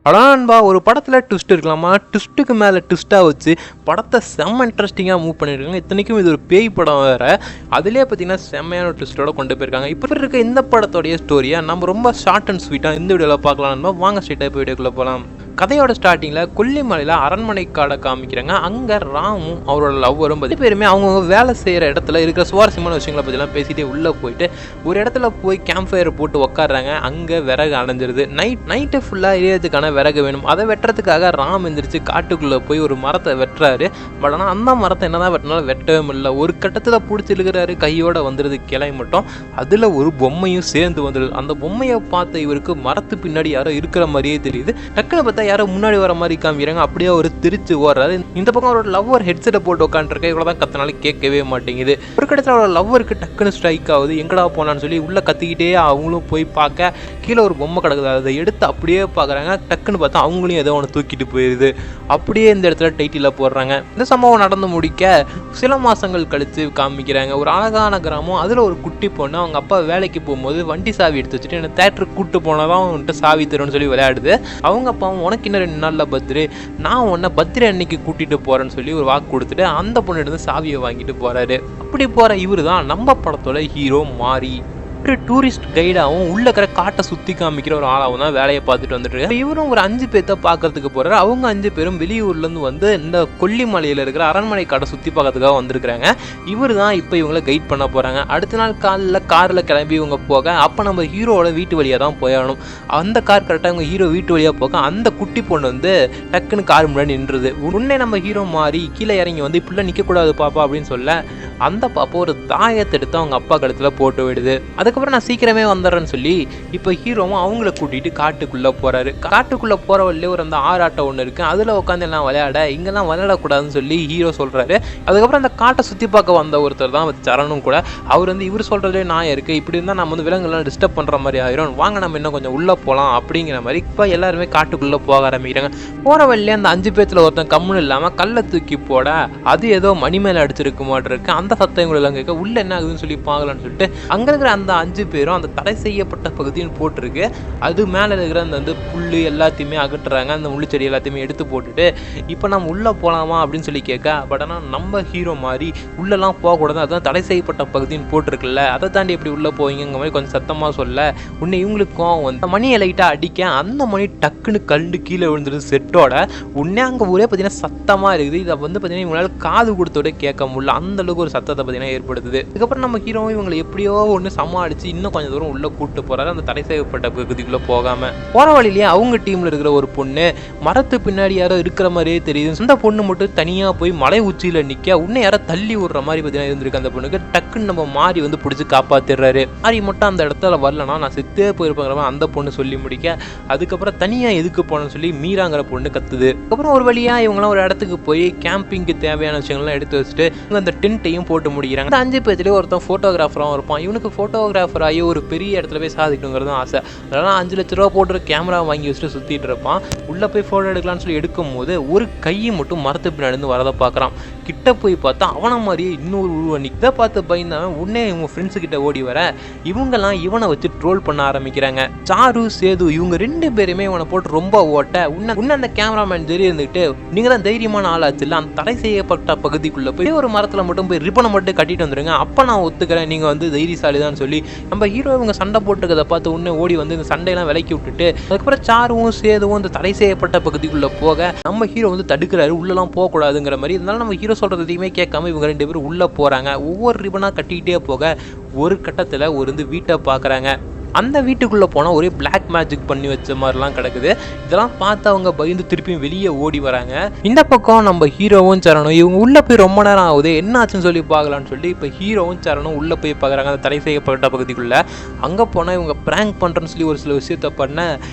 அடா நண்பா, ஒரு படத்தில் ட்விஸ்ட் இருக்கலாமா, ட்விஸ்ட்டுக்கு மேலே ட்விஸ்ட்டாக வச்சு படத்தை செம்ம இன்ட்ரெஸ்டிங்காக மூவ் பண்ணியிருக்காங்க. இத்தனைக்கும் இது ஒரு பேய் படம் வேறு, அதுலேயே பார்த்தீங்கன்னா செம்மையான ஒரு ட்விஸ்ட்டோட கொண்டு போயிருக்காங்க. இப்போ இருக்க இந்த படத்தோடைய ஸ்டோரியை நம்ம ரொம்ப ஷார்ட் அண்ட் ஸ்வீட்டாக இந்த வீடியோவில் பார்க்கலாம் நண்பா. வாங்க ஸ்ட்ரெயிட்டாக இப்போ வீடியோக்குள்ளே போகலாம். கதையோட ஸ்டார்டிங்கில் கொல்லிமலையில் அரண்மனை காடை காமிக்கிறாங்க. அங்கே ராமும் அவரோட லவ்வரும் 10 பேருமே அவங்கவுங்க வேலை செய்கிற இடத்துல இருக்கிற சுவாரஸ்யமான விஷயங்களை பற்றிலாம் பேசிகிட்டே உள்ளே போயிட்டு ஒரு இடத்துல போய் கேம்ப் ஃபயர் போட்டு உட்காடுறாங்க. அங்கே விறகு அடைஞ்சிருது. நைட்டு ஃபுல்லாக எரியறதுக்கான விறகு வேணும். அதை வெட்டுறதுக்காக ராம் எந்திரிச்சு காட்டுக்குள்ளே போய் ஒரு மரத்தை வெட்டுறாரு. பட் ஆனால் அந்த மரத்தை என்னதான் வெட்டினாலும் வெட்டவே முடியல. ஒரு கட்டத்தில் பிடிச்சிருக்கிறாரு, கையோட வந்துடுது கிளை மட்டும். அதில் ஒரு பொம்மையும் சேர்ந்து வந்துடுது. அந்த பொம்மையை பார்த்த இவருக்கு மரத்து பின்னாடி யாரோ இருக்கிற மாதிரியே தெரியுது. டக்குன்னு பார்த்தா யாரோ முன்னாடி வர மாதிரி காமிக்கிறாங்க. அப்படியே ஒரு திருச்சி ஓடுறாரு. இந்த பக்கம் அவரோட லவ்வர் ஹெட்செட்டை போட்டு உட்காந்துருக்க. இவ்வளோதான் கத்தினாலும் கேட்கவே மாட்டேங்குது. ஒரு கட்டத்தில் அவரோட லவ்வருக்கு டக்குன்னு ஸ்ட்ரைக் ஆகுது. எங்கடா போனான்னு சொல்லி உள்ள கத்திக்கிட்டே அவங்களும் போய் பார்க்க கீழே ஒரு பொம்மை கிடக்குது. அதை எடுத்து அப்படியே பார்க்குறாங்க. டக்குன்னு பார்த்தா அவங்களையும் ஏதோ ஒன்று தூக்கிட்டு போயிடுது. அப்படியே இந்த இடத்துல டைட்டில் போடுறாங்க. இந்த சம்பவம் நடந்து முடிக்க சில மாதங்கள் கழித்து காமிக்கிறாங்க. ஒரு அழகான கிராமம், அதில் ஒரு குட்டி பொண்ணு அவங்க அப்பா வேலைக்கு போகும்போது வண்டி சாவி எடுத்து வச்சுட்டு என்ன தேட்டருக்கு கூப்பிட்டு போனதான் அவங்ககிட்ட சாவி தரும்னு சொல்லி விளையாடுது. அவங்க அப்பாவும் உனக்கு இன்னும் 2 நாளில் பர்த்டே, நான் உன்னை பர்த்டே அன்னைக்கு கூட்டிகிட்டு போகிறேன்னு சொல்லி ஒரு வாக்கு கொடுத்துட்டு அந்த பொண்ணுகிட்ட சாவியை வாங்கிட்டு போகிறாரு. அப்படி போகிற இவர் தான் நம்ம படத்தோட ஹீரோ மாரி. ஒரு டூரிஸ்ட் கைடாகவும் உள்ள இருக்கிற காட்டை சுற்றி காமிக்கிற ஒரு ஆளாகவும் தான் வேலையை பார்த்துட்டு வந்துட்டு இருக்காரு. இவரும் ஒரு 5 பேர்த்த பார்க்கறதுக்கு போகிறாரு. அவங்க 5 பேரும் வெளியூர்லேருந்து வந்து இந்த கொல்லிமலையில் இருக்கிற அரண்மனை காட்டை சுற்றி பார்க்கறதுக்காக வந்திருக்கிறாங்க. இவர் தான் இப்போ இவங்களை கைட் பண்ண போகிறாங்க. அடுத்த நாள் காலையில் காரில் கிளம்பி இவங்க போக அப்போ நம்ம ஹீரோவோட வீட்டு வழியாக தான் போயாகணும். அந்த கார் கரெக்டாக இவங்க ஹீரோ வீட்டு வழியாக போக அந்த குட்டி பொண்ணு வந்து டக்குன்னு கார் முன்னாடி நின்றுது. உடனே நம்ம ஹீரோ மாறி கீழே இறங்கி வந்து இப்படிலாம் நிற்கக்கூடாது பாப்பா அப்படின்னு சொல்ல அந்த பாப்பா ஒரு தாயத்தை எடுத்து அவங்க அப்பா கழுத்தில் போட்டு விடுது. அதுக்கப்புறம் நான் சீக்கிரமே வந்துடுறேன்னு சொல்லி இப்போ ஹீரோவும் அவங்கள கூட்டிகிட்டு காட்டுக்குள்ளே போகிறாரு. காட்டுக்குள்ளே போகிற வழியிலே ஒரு அந்த ஆறாட்டம் ஒன்று இருக்குது. அதில் உட்காந்து எல்லாம் விளையாட இங்கெல்லாம் விளையாடக்கூடாதுன்னு சொல்லி ஹீரோ சொல்கிறாரு. அதுக்கப்புறம் அந்த காட்டை சுற்றி பார்க்க வந்த ஒருத்தர் தான் சரணும் கூட. அவர் வந்து இவர் சொல்கிறதே நான் இருக்குது, இப்படி இருந்தால் நம்ம வந்து விலங்குலாம் டிஸ்டர்ப் பண்ணுற மாதிரி ஆயிரும், வாங்க நம்ம இன்னும் கொஞ்சம் உள்ளே போகலாம் அப்படிங்கிற மாதிரி இப்போ எல்லாருமே காட்டுக்குள்ளே போக ஆரம்பிக்கிறாங்க. போகிற வழியிலே அந்த 5 பேர்த்தில் ஒருத்தன் கம்முன்னு இல்லாமல் கல்லை தூக்கி போட அது ஏதோ மணி மேலே அடிச்சிருக்க மாட்டு இருக்கு. அந்த சத்தங்களை எல்லாம் கேட்க உள்ள என்ன ஆகுதுன்னு சொல்லி பார்க்கலான்னு சொல்லிட்டு அங்கே இருக்கிற அந்த 5 பேரும் அந்த தடை செய்யப்பட்ட பகுதின்னு போட்டிருக்கு. அது மேலே இருக்கிற அந்த வந்து புல் எல்லாத்தையுமே அகற்றுறாங்க. அந்த முள்ளுச்செடி எல்லாத்தையுமே எடுத்து போட்டுட்டு இப்போ நம்ம உள்ளே போகலாமா அப்படின்னு சொல்லி கேட்க, பட் ஆனால் நம்ம ஹீரோ மாதிரி உள்ளெல்லாம் போகக்கூடாது, அதுதான் தடை செய்யப்பட்ட பகுதின்னு போட்டிருக்குல்ல, அதை தாண்டி எப்படி உள்ளே போவீங்கிற மாதிரி கொஞ்சம் சத்தமாக சொல்ல உன்னை இவங்களுக்கும் வந்து மணியை லைட்டாக அடிக்க அந்த மணி டக்குன்னு கண்டு கீழே விழுந்துருது செட்டோட. உடனே அங்கே ஒரே பார்த்தீங்கன்னா சத்தமாக இருக்குது. இதை வந்து பார்த்தீங்கன்னா இவங்களால காது கொடுத்தோட கேட்க முடியல, அந்த அளவுக்கு ஒரு சத்தத்தை பார்த்தீங்கன்னா ஏற்படுத்துது. அதுக்கப்புறம் நம்ம ஹீரோவும் இவங்களை எப்படியோ ஒன்று சமாளித்து இன்னும் கொஞ்சம் தூரம் உள்ள கூட்டு போறாரு. அந்த தடை செய்யப்பட்ட பகுதிக்குள்ள போகாம போற வழியிலேயே அவங்க டீம்ல இருக்கிற ஒரு பொண்ணு மரத்து பின்னாடி யாரோ இருக்கிற மாதிரியே தெரியுது. அந்த பொண்ணு மட்டும் தனியா போய் மலை உச்சியில நிக்க உன்னை யாரோ தள்ளி விடுற மாதிரி பார்த்தீங்கன்னா இருந்திருக்கு. அந்த பொண்ணுக்கு டக்குன்னு நம்ம மாறி வந்து பிடிச்சி காப்பாத்திடுறாரு. மாறி மட்டும் அந்த இடத்துல வரலன்னா நான் செத்தே போயிருப்பாங்க அந்த பொண்ணு சொல்லி முடிக்க, அதுக்கப்புறம் தனியா எதுக்கு போனோம்னு சொல்லி மீராங்கிற பொண்ணு கத்துது. அதுக்கப்புறம் ஒரு வழியா இவங்களாம் ஒரு இடத்துக்கு போய் கேம்பிங்க்கு தேவையான விஷயங்கள்லாம் எடுத்து வச்சுட்டு அந்த டென்ட்டையும் போட்டு முடிக்கிறாங்க. அந்த 5 பேர்லயே ஒருத்தன் போட்டோகிராஃபராகவும் இருப்பான். இவனுக்கு போட்டோகிராஃபர் ஆகி ஒரு பெரிய இடத்துல போய் சாதிக்கணுங்கிறது ஆசை. அதெல்லாம் 5 லட்ச ரூபா போட்டு கேமரா வாங்கி வச்சுட்டு சுற்றிட்டு இருப்பான். உள்ளே போய் ஃபோட்டோ எடுக்கலாம்னு சொல்லி எடுக்கும் போது ஒரு கையை மட்டும் மரத்து பின்னாடி வரதை பார்க்குறான். கிட்ட போய் பார்த்தா அவனை மாதிரியே இன்னொரு உருவம் இதை பார்த்து பயந்தவன் உடனே இவங்க ஃப்ரெண்ட்ஸு கிட்ட ஓடி வர இவங்கெல்லாம் இவனை வச்சு ட்ரோல் பண்ண ஆரம்பிக்கிறாங்க. சாரு சேது இவங்க 2 பேருமே இவனை போட்டு ரொம்ப ஓட்ட உன்ன அந்த கேமராமேன் தெரிய இருந்துக்கிட்டு நீங்கள் தான் தைரியமான ஆளாச்சு இல்லை, அந்த தடை செய்யப்பட்ட பகுதிக்குள்ளே போய் ஒரு மரத்தில் மட்டும் போய் ரிப்பனை மட்டும் கட்டிட்டு வந்துடுங்க, அப்போ நான் ஒத்துக்கிறேன் நீங்கள் வந்து தைரியசாலி தான் சொல்லி நம்ம ஹீரோ இவங்க சண்டை போட்டுக்கிறத பார்த்து உடனே ஓடி வந்து இந்த சண்டையெல்லாம் விலக்கி விட்டுட்டு அதுக்கப்புறம் சாருவும் சேதுவும் இந்த தடை செய்யப்பட்ட பகுதிக்குள்ளே போக நம்ம ஹீரோ வந்து தடுக்கிறாரு, உள்ளெல்லாம் போகக்கூடாதுங்கிற மாதிரி. இருந்தாலும் நம்ம ஹீரோ சொல்கிறது எதையுமே கேட்காம இவங்க 2 பேரும் உள்ளே போகிறாங்க. ஒவ்வொரு ரிப்பனாக கட்டிக்கிட்டே போக ஒரு கட்டத்தில் ஒரு வந்து வீட்டை பார்க்குறாங்க. அந்த வீட்டுக்குள்ளே போனால் ஒரே பிளாக் மேஜிக் பண்ணி வச்ச மாதிரிலாம் கிடக்குது. இதெல்லாம் பார்த்து அவங்க பயந்து திருப்பியும் வெளியே ஓடி வராங்க. இந்த பக்கம் நம்ம ஹீரோவும் சரணும் இவங்க உள்ளே போய் ரொம்ப நேரம் ஆகுது, என்ன ஆச்சுன்னு சொல்லி பார்க்கலான்னு சொல்லி இப்போ ஹீரோவும் சரணும் உள்ளே போய் பார்க்குறாங்க அந்த தடை செய்யப்பட்ட பகுதிக்குள்ளே. அங்கே போனால் இவங்க ப்ராங்க் பண்ணுறேன்னு சொல்லி ஒரு சில விஷயத்த பண்ண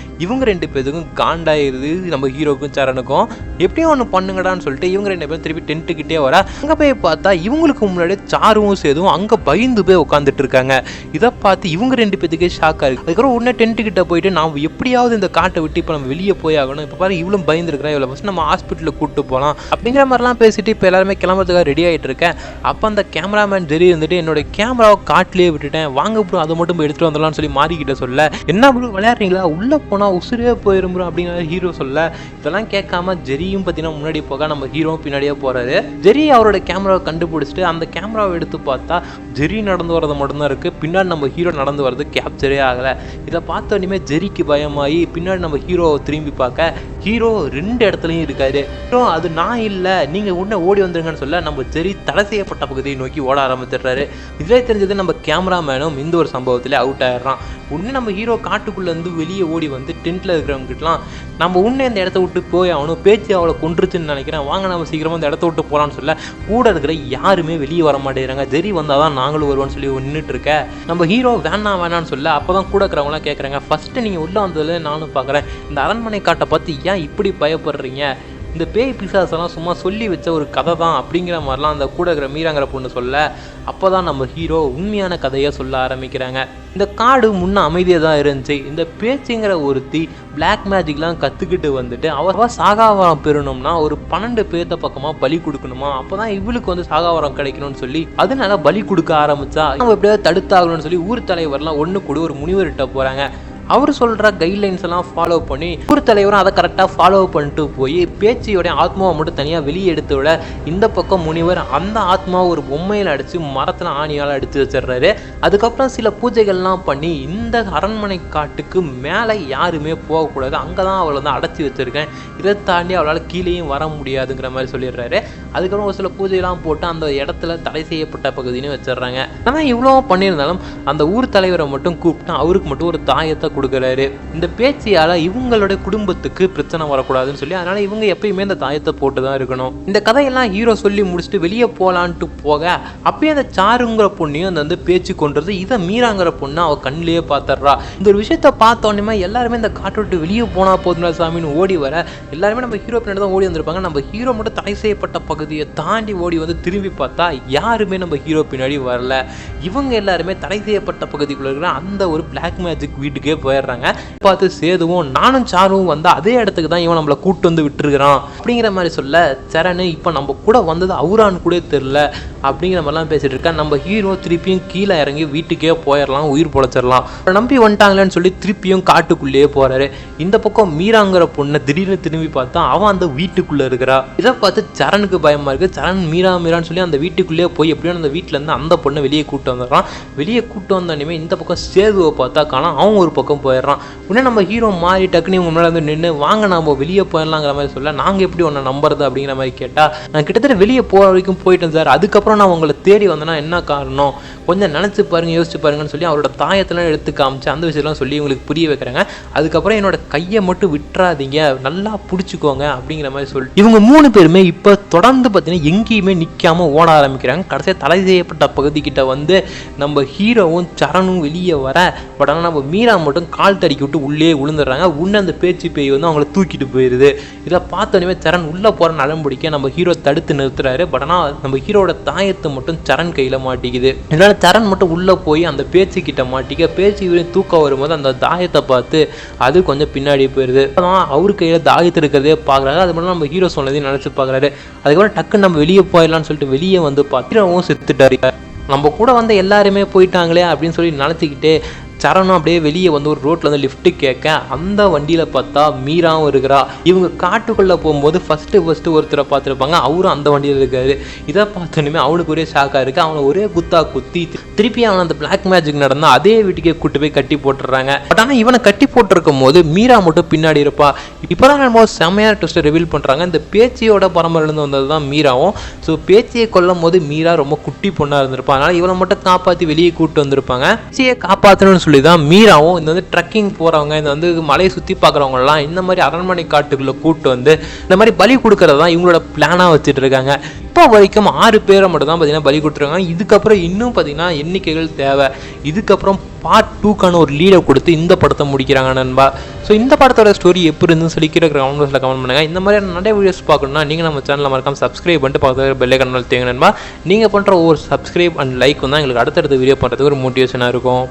இவங்க 2 பேருக்கும் காண்டாயிருது. நம்ம ஹீரோவுக்கும் சரணுக்கும் எப்படியும் ஒன்று பண்ணுங்கடான்னு சொல்லிட்டு இவங்க 2 பேரும் திருப்பி டென்ட்டுக்கிட்டே வர அங்கே போய் பார்த்தா இவங்களுக்கு முன்னாடி சாருவும் சேதுவும் அங்கே பயந்து போய் உட்காந்துட்டு இருக்காங்க. இதை பார்த்து இவங்க 2 பேத்துக்கே ஷாக் ஷாக்காக இருக்குது. அதுக்கப்புறம் உடனே டென்ட்டு கிட்ட போயிட்டு நாம் எப்படியாவது இந்த காட்டை விட்டு இப்போ நம்ம வெளியே போய் ஆகணும், இப்போ பாரு இவ்வளோ பயந்துருக்கிறேன், இவ்வளோ ஃபஸ்ட் நம்ம ஹாஸ்பிட்டலுக்கு கூப்பிட்டு போகலாம் அப்படிங்கிற மாதிரிலாம் பேசிட்டு இப்போ எல்லாருமே கிளம்புறதுக்காக ரெடி ஆகிட்டு இருக்கேன். அப்போ அந்த கேமராமேன் ஜெரி இருந்துட்டு என்னோட கேமராவை காட்டிலே விட்டுட்டேன், வாங்க ப்ரோ அதை மட்டும் போய் எடுத்துகிட்டு வந்துடலாம்னு சொல்லி மாறிக்கிட்ட சொல்ல, என்ன ப்ரோ விளையாடுறீங்களா, உள்ளே போனால் உசுரே போயிரும் ப்ரோ அப்படிங்கிற ஹீரோ சொல்ல, இதெல்லாம் கேட்காம ஜெரியும் பார்த்தீங்கன்னா முன்னாடி போக நம்ம ஹீரோவும் பின்னாடியே போகிறாரு. ஜெரி அவரோட கேமராவை கண்டுபிடிச்சிட்டு அந்த கேமராவை எடுத்து பார்த்தா ஜெரி நடந்து வரது மட்டும்தான் இருக்குது, பின்னாடி நம்ம ஹீரோ நடந்து வரது கேப்சரே ஆகலை. இதை பார்த்த உடனே ஜெரிக்கு பயமாகி பின்னாடி நம்ம ஹீரோவை திரும்பி பார்க்க ஹீரோ 2 இடத்துலையும் இருக்காரு. அது நான் இல்லை, நீங்கள் உடனே ஓடி வந்துருங்கன்னு சொல்ல நம்ம ஜெரி தடை செய்யப்பட்ட பகுதியை நோக்கி ஓட ஆரம்பிச்சிடுறாரு. இதிலே தெரிஞ்சது நம்ம கேமராமேனும் இந்த ஒரு சம்பவத்தில் அவுட் ஆயிடுறான். உடனே நம்ம ஹீரோ காட்டுக்குள்ளேருந்து வெளியே ஓடி வந்து டென்ட்டில் இருக்கிறவங்ககிட்டலாம் நம்ம உடனே இந்த இடத்த விட்டு போய் ஆகணும், பேச்சு அவளை கொன்றுச்சுன்னு நினைக்கிறேன், வாங்க நம்ம சீக்கிரமாக இந்த இடத்த விட்டு போகலான்னு சொல்ல கூட இருக்கிற யாருமே வெளியே வர மாட்டேங்கிறாங்க. ஜெரி வந்தால் தான் நாங்களும் வருவோம்னு சொல்லி நின்றுட்டு இருக்க நம்ம ஹீரோ வேணான்னு சொல்ல அப்போ தான் கூட இருக்கிறவங்களாம் கேட்குறாங்க, ஃபஸ்ட்டு நீங்கள் உள்ளே வந்ததில் நானும் பார்க்குறேன், இந்த அரண்மனை காட்டை பார்த்து ஏன் இப்படி பயப்படுறீங்க, இந்த பேய் பிசாசெல்லாம் சும்மா சொல்லி வச்ச ஒரு கதை தான் அப்படிங்கிற மாதிரிலாம் அந்த கூட இருக்கிற மீராங்கிற பொண்ணு சொல்ல அப்போ தான் நம்ம ஹீரோ உண்மையான கதையை சொல்ல ஆரம்பிக்கிறாங்க. இந்த காடு முன்ன அமைதியாக தான் இருந்துச்சு, இந்த பேச்சுங்கிற ஒருத்தி பிளாக் மேஜிக்லாம் கற்றுக்கிட்டு வந்துட்டு அவள் சாகாவரம் பெறணும்னா ஒரு 12 பேர்த்த பக்கமாக பலி கொடுக்கணுமா, அப்போ தான் இவளுக்கு வந்து சாகாவரம் கிடைக்கணும்னு சொல்லி அதனால பலி கொடுக்க ஆரம்பித்தா நம்ம எப்படியாவது தடுத்தாகணும்னு சொல்லி ஊர் தலைவர்லாம் ஒன்று கூட ஒரு முனிவர்கிட்ட போகிறாங்க. அவர் சொல்கிற கைட்லைன்ஸ் எல்லாம் ஃபாலோ பண்ணி ஊர் தலைவரும் அதை கரெக்டாக ஃபாலோ பண்ணிட்டு போய் பேச்சியோடைய ஆத்மாவை மட்டும் தனியாக வெளியே எடுத்து விட இந்த பக்கம் முனிவர் அந்த ஆத்மாவை ஒரு பொம்மையில் அடித்து மரத்தில் ஆணியால் அடித்து வச்சிடுறாரு. அதுக்கப்புறம் சில பூஜைகள்லாம் பண்ணி இந்த அரண்மனை காட்டுக்கு மேலே யாருமே போகக்கூடாது, அங்கே தான் அவளை வந்து அடைச்சி வச்சுருக்கேன், இதை தாண்டி அவளால் கீழேயும் வர முடியாதுங்கிற மாதிரி சொல்லிடுறாரு. அதுக்கப்புறம் ஒரு சில பூஜையெல்லாம் போட்டு அந்த இடத்துல தடை செய்யப்பட்ட பகுதின்னு வச்சிடுறாங்க. ஆனால் இவ்வளோ பண்ணியிருந்தாலும் அந்த ஊர் தலைவரை மட்டும் கூப்பிட்டு அவருக்கு மட்டும் ஒரு தாயத்தை கொடுக்குறாரு. இந்த பேச்சியால இவங்களுடைய குடும்பத்துக்கு பிரச்சனை வரக்கூடாதுன்னு சொல்லி அதனால இவங்க எப்பயுமே இந்த தாயத்தை போட்டு தான் இருக்கணும். இந்த கதையெல்லாம் ஹீரோ சொல்லி முடிச்சுட்டு வெளியே போகலான்ட்டு போக அப்பயே அந்த சாருங்கிற பொண்ணையும் அந்த வந்து பேச்சு கொண்டுறது இதை மீராங்கிற பொண்ணு அவ கண்ணிலேயே பார்த்துடுறா. இந்த ஒரு விஷயத்த பார்த்த உடனே எல்லாருமே இந்த காட்டை விட்டு வெளியே போனா போதுனா சாமின்னு ஓடி வர எல்லாருமே நம்ம ஹீரோ பின்னாடி தான் ஓடி வந்திருப்பாங்க. நம்ம ஹீரோ மட்டும் தடை செய்யப்பட்ட பகுதியை தாண்டி ஓடி வந்து திரும்பி பார்த்தா யாருமே நம்ம ஹீரோ பின்னாடி வரல. இவங்க எல்லாருமே தடை செய்யப்பட்ட பகுதிக்குள்ள இருக்கிற அந்த ஒரு பிளாக் மேஜிக் வீட்டுக்கே போயிடுறாங்க. பார்த்து சேதுவும் நானும் சாருவும் வந்து அதே இடத்துக்கு தான் இவன் நம்மளை கூட்டு வந்து விட்டுருக்கிறான் அப்படிங்கிற மாதிரி சொல்ல சரணு இப்போ நம்ம கூட வந்தது அவுரான்னு கூட தெரியல அப்படிங்கிற மாதிரிலாம் பேசிட்டு இருக்கா. நம்ம ஹீரோ திருப்பியும் கீழே இறங்கி வீட்டுக்கே போயிடலாம், உயிர் பொழைச்சிடலாம் நம்பி வந்துட்டாங்களேன்னு சொல்லி திருப்பியும் காட்டுக்குள்ளேயே போறாரு. இந்த பக்கம் மீராங்கிற பொண்ணை திடீர்னு திரும்பி பார்த்தா அவன் அந்த வீட்டுக்குள்ள இருக்கிறா. இதை பார்த்து சரணுக்கு பயமா இருக்கு. சரண் மீரான்னு சொல்லி அந்த வீட்டுக்குள்ளேயே போய் எப்படியும் அந்த வீட்டுல இருந்து அந்த பொண்ணை வெளியே கூட்டு வந்துடுறான். வெளியே கூட்டு வந்தோடனே இந்த பக்கம் சேதுவை பார்த்தா காணோம், அவன் ஒரு பக்கம் போயிடுறான். உடனே நம்ம ஹீரோ மாறி டக்குன்னு இவங்க முன்னாடி வந்து நின்று வாங்க நம்ம வெளியே போயிடலாங்கிற மாதிரி சொல்ல நாங்கள் எப்படி உன்னை நம்புறது அப்படிங்கிற மாதிரி கேட்டால் நான் கிட்டத்தட்ட வெளியே போகிற வரைக்கும் போயிட்டேன் சார், அதுக்கப்புறம் நான் உங்களை தேடி வந்தேன்னா என்ன காரணம் கொஞ்சம் நினச்சி பாருங்க யோசிச்சு பாருங்கன்னு சொல்லி அவரோட தாயத்தெல்லாம் எடுத்து காமிச்சு அந்த விஷயம்லாம் சொல்லி இவங்களுக்கு புரிய வைக்கிறாங்க. அதுக்கப்புறம் என்னோட கையை மட்டும் விட்டுறாதீங்க, நல்லா பிடிச்சிக்கோங்க அப்படிங்கிற மாதிரி சொல்லி இவங்க 3 பேருமே இப்போ தொடர்ந்து பார்த்தீங்கன்னா எங்கேயுமே நிற்காம ஓட ஆரம்பிக்கிறாங்க. கடைசியாக தடை செய்யப்பட்ட பகுதிக்கிட்ட வந்து நம்ம ஹீரோவும் சரணும் வெளியே வர பட் ஆனால் நம்ம மீரா மட்டும் கால் தடிக்கி விட்டு உள்ளே விழுந்துடுறாங்க. உன்ன அந்த பேச்சு பேய் வந்து அவங்கள தூக்கிட்டு போயிடுது. இதை பார்த்தோன்னே சரண் உள்ளே போகிற நலம் பிடிக்க நம்ம ஹீரோ தடுத்து நிறுத்துறாரு. பட் ஆனால் நம்ம ஹீரோட தாயத்தை மட்டும் சரண் கையில் மாட்டிக்குது. இதனால சரண் மட்டும் உள்ளே போய் அந்த பேச்சுக்கிட்ட மாட்டிக்க பேச்சு தூக்கம் வரும்போது அந்த தாயத்தை பார்த்து அது கொஞ்சம் பின்னாடி போயிடுது. அதான் அவர் கையில் தாயத்தை இருக்கிறதே பார்க்குறாரு. அது மட்டும் நம்ம ஹீரோ சொன்னதையும் நினச்சி பார்க்குறாரு. அதுக்கப்புறம் டக்குன்னு நம்ம வெளியே போயிடலாம்னு சொல்லிட்டு வெளியே வந்து பார்த்துட்டு செத்துட்டாரு. நம்ம கூட வந்து எல்லாருமே போயிட்டாங்களே அப்படின்னு சொல்லி நினச்சிக்கிட்டே சரணும் அப்படியே வெளியே வந்து ஒரு ரோட்டில் வந்து லிஃப்ட்டு கேட்க அந்த வண்டியில் பார்த்தா மீராவும் இருக்கிறா. இவங்க காட்டுக்குள்ளே போகும்போது ஃபஸ்ட்டு ஒருத்தரை பார்த்துருப்பாங்க, அவரும் அந்த வண்டியில் இருக்காரு. இதை பார்த்தோன்னே அவனுக்கு ஒரே ஷாக்காக இருக்குது. அவனை ஒரே குத்தா குத்தி திருப்பி அவனை அந்த பிளாக் மேஜிக் நடந்தால் அதே வீட்டுக்கே கூட்டு போய் கட்டி போட்டுடுறாங்க. பட் ஆனால் இவனை கட்டி போட்டிருக்கும் போது மீரா மட்டும் பின்னாடி இருப்பா. இப்போ தான் நம்ம செம்மையான ட்விஸ்ட்டை ரிவீல் பண்ணுறாங்க. இந்த பேச்சியோட பரம்பரையிலேருந்து வந்தது தான் மீராவும். ஸோ பேச்சியை கொல்லும் போது மீரா ரொம்ப குட்டி பொண்ணாக இருந்திருப்பா. அதனால் இவனை மட்டும் காப்பாற்றி வெளியே கூப்பிட்டு வந்திருப்பாங்க. பேச்சியை காப்பாற்றணும்னு சொல்லி தான் மீராவும் இந்த வந்து ட்ரக்கிங் போகிறவங்க இந்த வந்து மலையை சுற்றி பார்க்குறவங்கலாம் இந்த மாதிரி அரண்மனை காட்டுக்குள்ளே கூப்பிட்டு வந்து இந்த மாதிரி பலி கொடுக்கறது தான் இவங்களோட பிளானாக வச்சுட்டு இருக்காங்க. இப்போ வரைக்கும் 6 பேரை மட்டும் தான் பார்த்தீங்கன்னா பலி கொடுத்துருக்காங்க. இதுக்கப்புறம் இன்னும் பார்த்தீங்கன்னா எண்ணிக்கைகள் தேவை. இதுக்கப்புறம் பார்ட் 2க்கான ஒரு லீடை கொடுத்து இந்த படத்தை முடிக்கிறாங்க நண்பா. ஸோ இந்த படத்தோட ஸ்டோரி எப்படி இருந்துன்னு சொல்லி கீழே கமெண்ட்ஸில் கமெண்ட் பண்ணுங்கள். இந்த மாதிரி நிறைய வீடியோஸ் பார்க்கணுன்னா நீங்கள் நம்ம சேனலில் மறக்காம சப்ஸ்கிரைப் பண்ணிட்டு பக்கத்தில் பெல் ஐகான் தேங்க நண்பா. நீங்கள் பண்ணுற ஒவ்வொரு சப்ஸ்கிரைப் அண்ட் லைக் தான் எங்களுக்கு அடுத்தடுத்த வீடியோ பண்ணுறதுக்கு ஒரு மோட்டிவேஷனாக இருக்கும்.